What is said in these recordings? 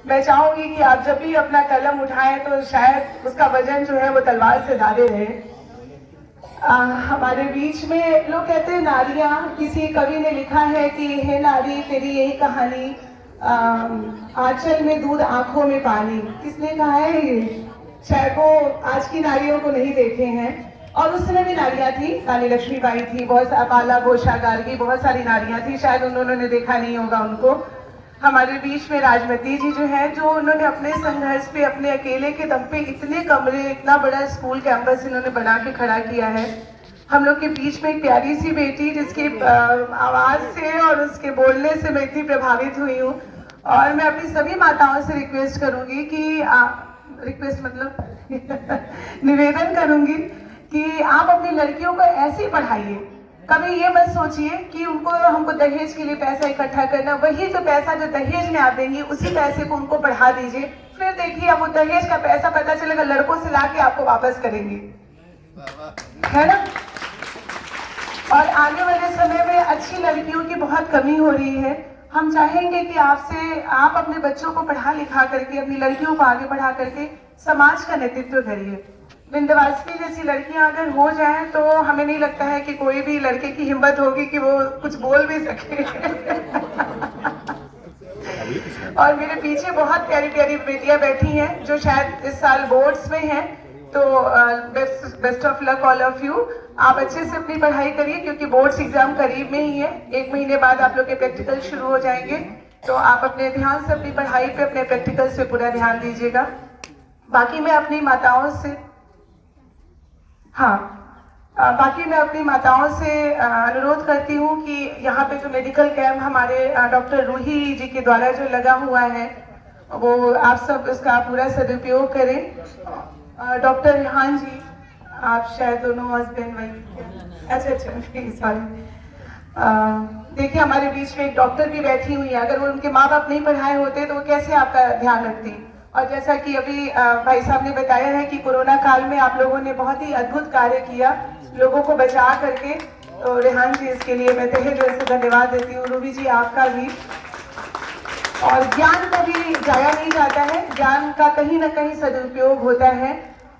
मैं चाहूंगी कि आप जब भी अपना कलम उठाएं तो शायद उसका वजन जो है वो तलवार से ज्यादा रहे। हमारे बीच में लोग कहते हैं नारियां, किसी कवि ने लिखा है कि हे नारी तेरी यही कहानी, आंचल में दूध आंखों में पानी। किसने कहा है ये? शायद वो आज की नारियों को नहीं देखे हैं। और उस समय भी नारियां थी, रानी लक्ष्मीबाई थी, बहुत अपाला घोषा गार्गी, बहुत सारी नारियां थी, शायद उन्होंने देखा नहीं होगा उनको। हमारे बीच में राजमती जी जो है, जो उन्होंने अपने संघर्ष पे, अपने अकेले के दम पे इतने कमरे, इतना बड़ा स्कूल कैंपस इन्होंने बना के खड़ा किया है। हम लोग के बीच में एक प्यारी सी बेटी जिसकी आवाज से और उसके बोलने से मैं इतनी प्रभावित हुई हूँ। और मैं अपनी सभी माताओं से रिक्वेस्ट करूंगी कि रिक्वेस्ट मतलब निवेदन करूंगी कि आप अपनी लड़कियों को ऐसे ही पढ़ाइए। कभी ये मत सोचिए कि हमको दहेज के लिए पैसा इकट्ठा करना, वही जो पैसा जो दहेज में आप देंगी उसी पैसे को उनको पढ़ा दीजिए। फिर देखिए अब वो दहेज का पैसा पता चलेगा लड़कों से लाके आपको वापस करेंगे, है ना। और आने वाले समय में अच्छी लड़कियों की बहुत कमी हो रही है। हम चाहेंगे कि आप अपने बच्चों को पढ़ा लिखा करके, अपनी लड़कियों को आगे बढ़ा करके समाज का नेतृत्व करिए। विंध्यवासिनी जैसी लड़कियां अगर हो जाएं तो हमें नहीं लगता है कि कोई भी लड़के की हिम्मत होगी कि वो कुछ बोल भी सके। और मेरे पीछे बहुत प्यारी प्यारी बेटियां बैठी हैं जो शायद इस साल बोर्ड्स में हैं, तो best of luck all of you. आप अच्छे से अपनी पढ़ाई करिए क्योंकि बोर्ड्स एग्जाम करीब में ही है, 1 महीने बाद आप लोग के प्रैक्टिकल शुरू हो जाएंगे। तो आप अपने ध्यान से अपनी पढ़ाई पे, अपने प्रैक्टिकल से पूरा ध्यान दीजिएगा। बाकी मैं अपनी माताओं से बाकी मैं अपनी माताओं से अनुरोध करती हूँ कि यहाँ पे जो मेडिकल कैंप हमारे डॉक्टर रूही जी के द्वारा जो लगा हुआ है वो आप सब इसका पूरा सदुपयोग करें। डॉक्टर रेहान जी, आप शायद दोनों हस्बैंड वाइफ, अच्छा सॉरी। देखिए हमारे बीच में एक डॉक्टर भी बैठी हुई है, अगर वो उनके माँ बाप नहीं पढ़ाए होते तो वो कैसे आपका ध्यान रखती। और जैसा कि अभी भाई साहब ने बताया है कि कोरोना काल में आप लोगों ने बहुत ही अद्भुत कार्य किया लोगों को बचा करके, तो रेहान जी इसके लिए मैं तहे दिल से धन्यवाद देती हूँ। रूबी जी आपका भी। और ज्ञान कभी जाया नहीं जाता है, ज्ञान का कहीं ना कहीं सदुपयोग होता है।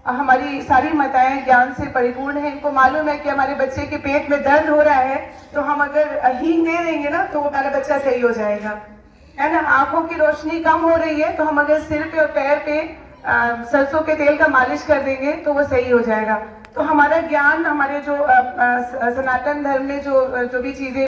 हमारी सारी माताएं ज्ञान से परिपूर्ण है, इनको मालूम है कि हमारे बच्चे के पेट में दर्द हो रहा है तो हम अगर हींग दे देंगे ना तो हमारा बच्चा सही हो जाएगा, है ना। आंखों की रोशनी कम हो रही है तो हम अगर सिर पे और पैर पे सरसों के तेल का मालिश कर देंगे तो वो सही हो जाएगा। तो हमारा ज्ञान, हमारे जो सनातन धर्म में जो भी चीजें